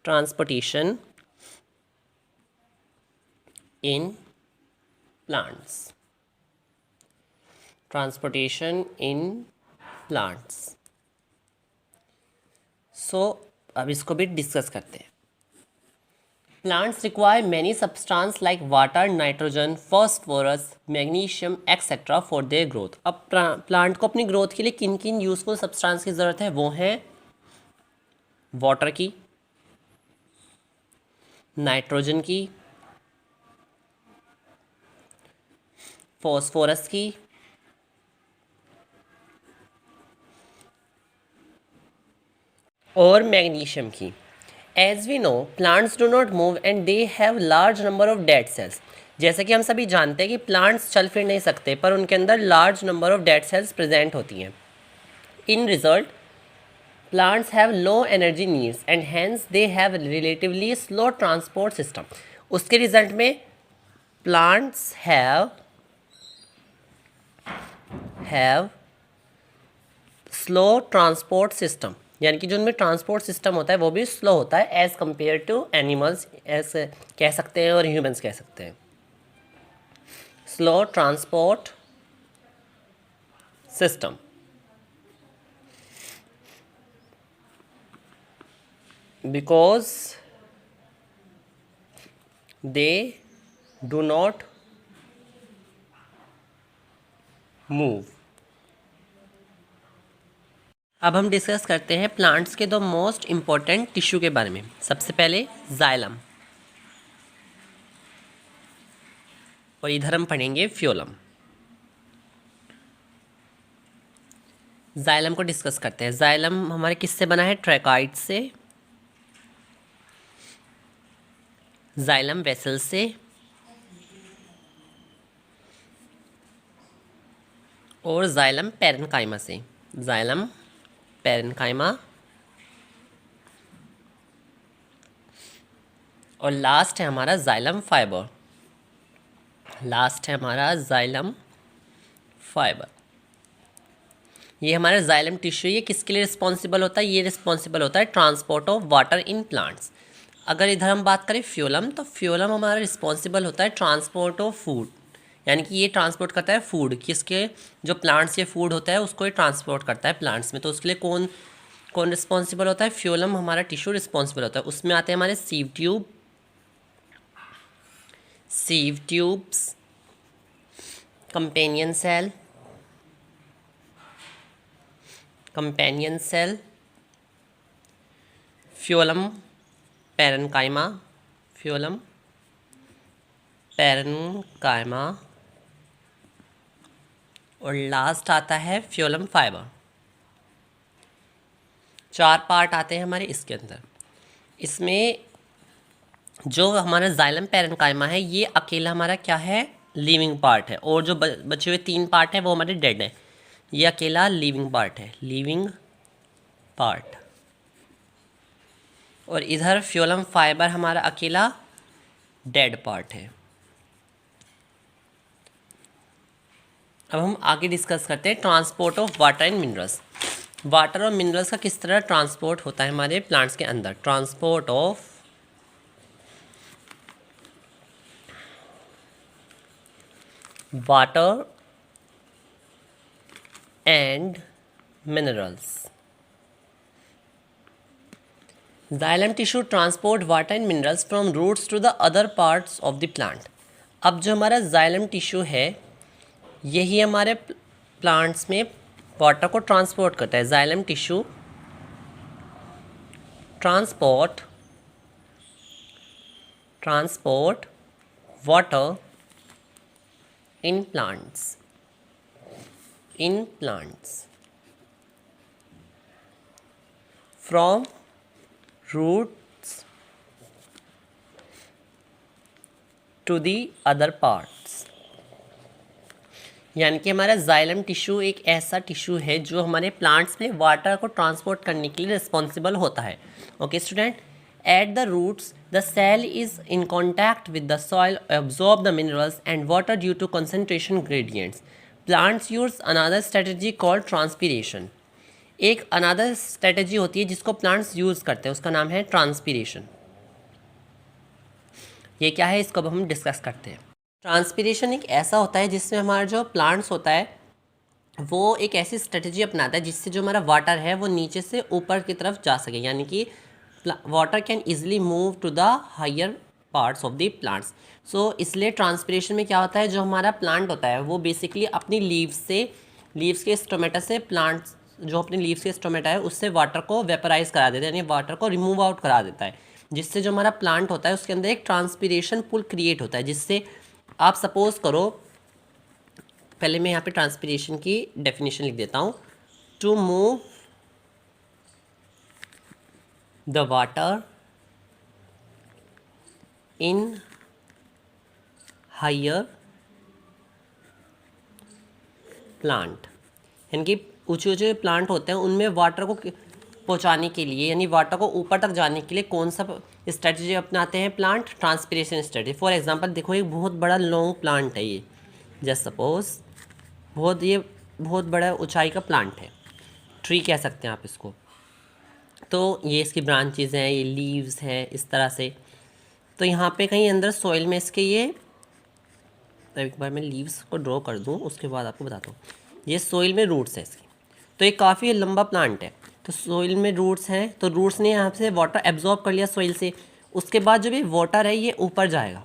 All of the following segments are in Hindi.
Transportation in plants, transportation in plants. So अब इसको भी डिस्कस करते हैं। Plants require many substance like water, nitrogen, phosphorus, magnesium etcetera for their growth. अब प्लांट को अपनी ग्रोथ के लिए किन किन यूजफुल सब्सटेंस की ज़रूरत है? वो है वाटर की, नाइट्रोजन की, फॉस्फोरस की, और मैग्नीशियम की। As we know plants do not move and they have large number of dead cells. जैसे कि हम सभी जानते हैं कि प्लांट्स चल फिर नहीं सकते, पर उनके अंदर large number of dead cells present होती हैं। इन result plants have low energy needs and hence they have relatively slow transport system। उसके रिजल्ट में plants have slow transport system, यानी कि जो उनमें ट्रांसपोर्ट सिस्टम होता है वो भी स्लो होता है एज कम्पेयर टू एनिमल्स, ऐसे कह सकते हैं, और ह्यूमंस कह सकते हैं। Slow transport system because they do not move। अब हम डिस्कस करते हैं प्लांट्स के दो मोस्ट इम्पॉर्टेंट टिश्यू के बारे में। सबसे पहले जाइलम, और इधर हम पढ़ेंगे फ्लोएम। जाइलम को डिस्कस करते हैं। जाइलम हमारे किससे बना है? ट्रैकाइड से, जाइलम वेसल से, और जाइलम पैरेन्काइमा से। जाइलम पैरेन्काइमा, और लास्ट है हमारा जाइलम फाइबर। लास्ट है हमारा जाइलम फाइबर। ये हमारा जाइलम टिश्यू, ये किसके लिए रिस्पॉन्सिबल होता है? ये रिस्पॉन्सिबल होता है transport of water in plants. अगर इधर हम बात करें फ्लोएम, तो फ्लोएम हमारा रिस्पॉन्सिबल होता है ट्रांसपोर्ट ऑफ फूड, यानी कि ये ट्रांसपोर्ट करता है फूड, किसके? जो प्लांट्स के फूड होता है उसको ये ट्रांसपोर्ट करता है प्लांट्स में। तो उसके लिए कौन कौन रिस्पॉन्सिबल होता है? फ्लोएम हमारा टिश्यू रिस्पॉन्सिबल होता है। उसमें आते हैं हमारे sieve tube, sieve tubes, companion cell, companion cell, phloem parenchyma, phloem parenchyma, और लास्ट आता है फ्लोएम फाइबर। 4 पार्ट आते हैं हमारे इसके अंदर। इसमें जो हमारा जाइलम पैरेन्काइमा है ये अकेला हमारा क्या है? लिविंग पार्ट है, और जो बचे हुए 3 पार्ट है वो हमारे डेड है। ये अकेला लिविंग पार्ट है, लिविंग पार्ट। और इधर फ्लोएम फाइबर हमारा अकेला डेड पार्ट है। अब हम आगे डिस्कस करते हैं transport of water and minerals. Water और मिनरल्स का किस तरह ट्रांसपोर्ट होता है हमारे प्लांट्स के अंदर। Transport of water and minerals. Xylem tissue transport water and minerals from roots to the other parts of the plant. अब जो हमारा जाइलम टिश्यू है यही हमारे प्लांट्स में वाटर को ट्रांसपोर्ट करता है। Xylem tissue transport water in plants from roots to the other parts. यानी कि हमारा जाइलम टिश्यू एक ऐसा टिश्यू है जो हमारे प्लांट्स में वाटर को ट्रांसपोर्ट करने के लिए रिस्पॉन्सिबल होता है। Okay student, at the roots the cell is in contact with the soil, absorb the minerals and water due to concentration gradients. Plants use another strategy called transpiration. एक अनदर स्ट्रेटजी होती है जिसको प्लांट्स यूज़ करते हैं, उसका नाम है ट्रांसपीरेशन। ये क्या है, इसको अब हम डिस्कस करते हैं। ट्रांसपीरेशन एक ऐसा होता है जिसमें हमारा जो प्लांट्स होता है वो एक ऐसी स्ट्रेटजी अपनाता है जिससे जो हमारा वाटर है वो नीचे से ऊपर की तरफ जा सके, यानी कि water can easily move to the higher parts of the plants. So इसलिए ट्रांसपीरेशन में क्या होता है, जो हमारा प्लांट होता है वो बेसिकली अपनी लीव्स के स्टोमेटा से प्लांट्स जो अपने लीव्स के स्टोमेटा है उससे वाटर को वेपराइज करा देता है, यानी वाटर को रिमूव आउट करा देता है, जिससे जो हमारा प्लांट होता है उसके अंदर एक ट्रांसपीरेशन पुल क्रिएट होता है। जिससे आप सपोज करो, पहले मैं यहाँ पे ट्रांसपीरेशन की डेफिनेशन लिख देता हूँ। To move the water in higher plant, यानी कि ऊंचे ऊंचे प्लांट होते हैं उनमें वाटर को पहुंचाने के लिए, यानी वाटर को ऊपर तक जाने के लिए कौन सा स्ट्रेटजी अपनाते हैं plant, transpiration strategy. For example देखो, एक बहुत बड़ा लॉन्ग प्लांट है ये, जस्ट सपोज ये बहुत बड़ा ऊंचाई का प्लांट है, ट्री कह सकते हैं आप इसको। तो ये इसकी ब्रांचेज हैं, ये लीव्स हैं इस तरह से। तो यहाँ पे कहीं अंदर सॉइल में इसके ये, एक बार मैं लीव्स को ड्रॉ कर दूँ उसके बाद आपको बताता हूँ। ये सॉइल में रूट्स हैं इसकी, तो ये काफ़ी लंबा प्लांट है, तो सॉइल में रूट्स हैं, तो रूट्स ने यहाँ से वाटर एब्जॉर्ब कर लिया सॉइल से। उसके बाद जो भी वाटर है ये ऊपर जाएगा,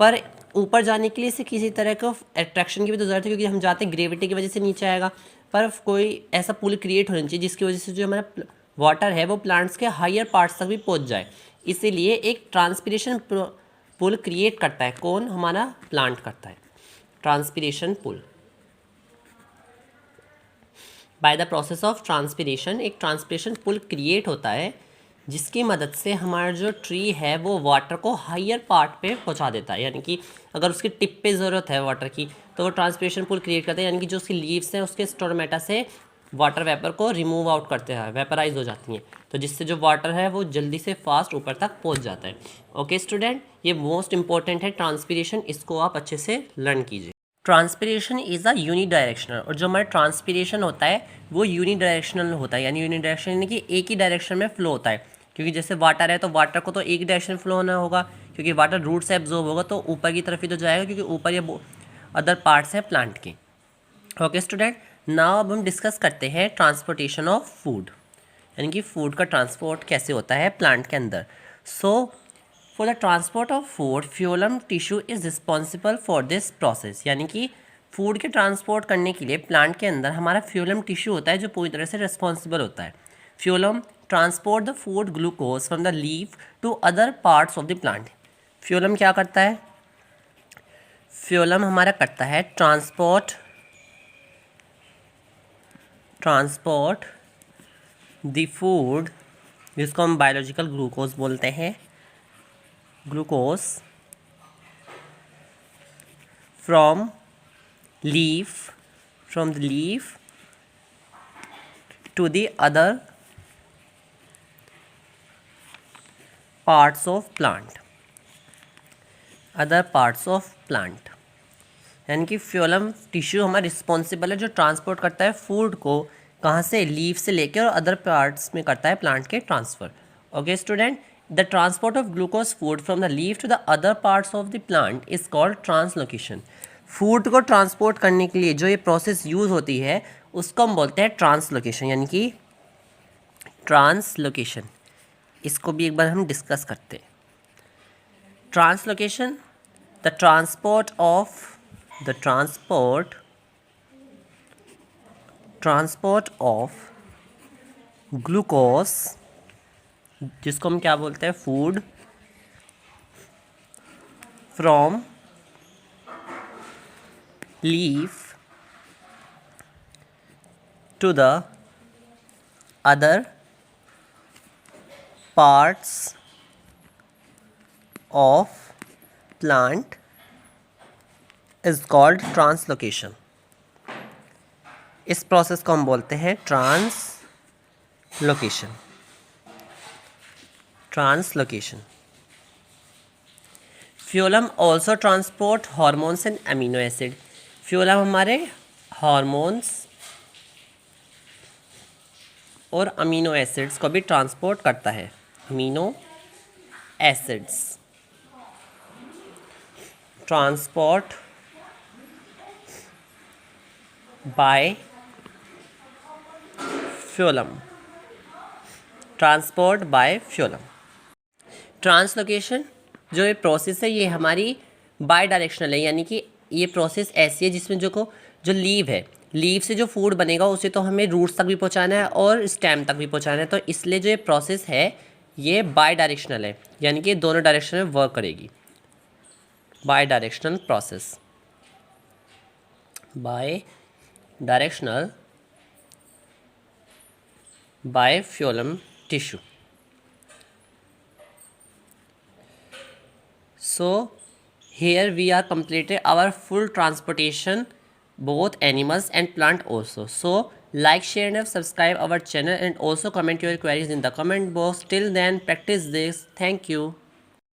पर ऊपर जाने के लिए इसे किसी तरह का अट्रैक्शन की भी तो ज़रूरत है, क्योंकि हम जाते हैं ग्रेविटी की वजह से नीचे आएगा, पर कोई ऐसा पुल क्रिएट होना चाहिए जिसकी वजह से जो हमारा वाटर है वो प्लांट्स के हायर पार्ट्स तक भी पहुँच जाए। इसीलिए एक ट्रांसपीरेशन पुल क्रिएट करता है, कौन, हमारा प्लांट करता है transpiration pull. By the process of transpiration एक ट्रांसपीरेशन पुल क्रिएट होता है जिसकी मदद से हमारा जो ट्री है वो वाटर को हायर पार्ट पे पहुंचा देता है, यानी कि अगर उसकी टिप पे ज़रूरत है वाटर की तो वो ट्रांसपीरेशन पुल क्रिएट करता है, यानी कि जो उसकी लीव्स हैं उसके स्टोमेटा से वाटर वेपर को रिमूव आउट करते हैं, वेपराइज हो जाती हैं, तो जिससे जो वाटर है वो जल्दी से फास्ट ऊपर तक पहुँच जाता है। ओके स्टूडेंट, ये मोस्ट इंपॉर्टेंट है ट्रांसपीरेशन, इसको आप अच्छे से लर्न कीजिए। ट्रांसपीरेशन इज़ अ यूनिडायरेक्शनल, और जो हमारा ट्रांसपीरेशन होता है वो यूनिडायरेक्शनल होता है, यानी यूनिडायरेक्शनल यानी कि एक ही डायरेक्शन में फ्लो होता है, क्योंकि जैसे वाटर है तो वाटर को तो एक डायरेक्शन में फ्लो होना होगा, क्योंकि वाटर रूट से एब्जॉर्ब होगा तो ऊपर की तरफ ही तो जाएगा, क्योंकि ऊपर ये अदर पार्ट्स हैं प्लांट के। ओके स्टूडेंट, नाउ अब हम डिस्कस करते हैं ट्रांसपोर्टेशन ऑफ फूड, यानी कि फूड का ट्रांसपोर्ट कैसे होता है प्लांट के अंदर। So for the transport of food phloem tissue is responsible for this process, यानी कि फूड के ट्रांसपोर्ट करने के लिए प्लांट के अंदर हमारा फ्यूलम टिश्यू होता है जो पूरी तरह से रिस्पॉन्सिबल होता है। Phloem transport the food glucose from the leaf to other parts of the plant. Phloem क्या करता है, फ्यूलम हमारा करता है ट्रांसपोर्ट द फूड, जिसको हम बायोलॉजिकल ग्लूकोज बोलते हैं, glucose from the leaf to the other parts of plant, यानी कि फ्यूलम टिश्यू हमारा रिस्पॉन्सिबल है जो ट्रांसपोर्ट करता है फूड को, कहाँ से, लीफ से लेकर और अदर पार्ट्स में करता है प्लांट के transfer. Okay student, the transport of glucose food from the leaf to the other parts of the plant is called translocation. Food को ट्रांसपोर्ट करने के लिए जो ये प्रोसेस यूज़ होती है उसको हम बोलते हैं ट्रांसलोकेशन, यानी कि ट्रांसलोकेशन। इसको भी एक बार हम डिस्कस करते हैं। Translocation, the transport of glucose, जिसको हम क्या बोलते हैं, food, from leaf to the other parts of plant is called translocation. इस प्रोसेस को हम बोलते हैं translocation. Phloem also transport hormones and amino acid. Phloem हमारे हार्मोन्स और अमीनो एसिड्स को भी ट्रांसपोर्ट करता है, amino acids. transport by phloem. Transport bye phloem. Translocation जो ये प्रोसेस है ये हमारी बाय डायरेक्शनल है, यानी कि ये प्रोसेस ऐसी है जिसमें जो लीव है, लीव से जो फूड बनेगा उसे तो हमें रूट्स तक भी पहुंचाना है और स्टेम तक भी पहुंचाना है. तो इसलिए जो ये प्रोसेस है ये बाय डायरेक्शनल है, यानी कि दोनों डायरेक्शन में वर्क करेगी. Bidirectional process, bidirectional by phloem tissue. So here we are completed our full transportation, both animals and plant also. So like, share and subscribe our channel, and also comment your queries in the comment box. Till then, practice this. Thank you.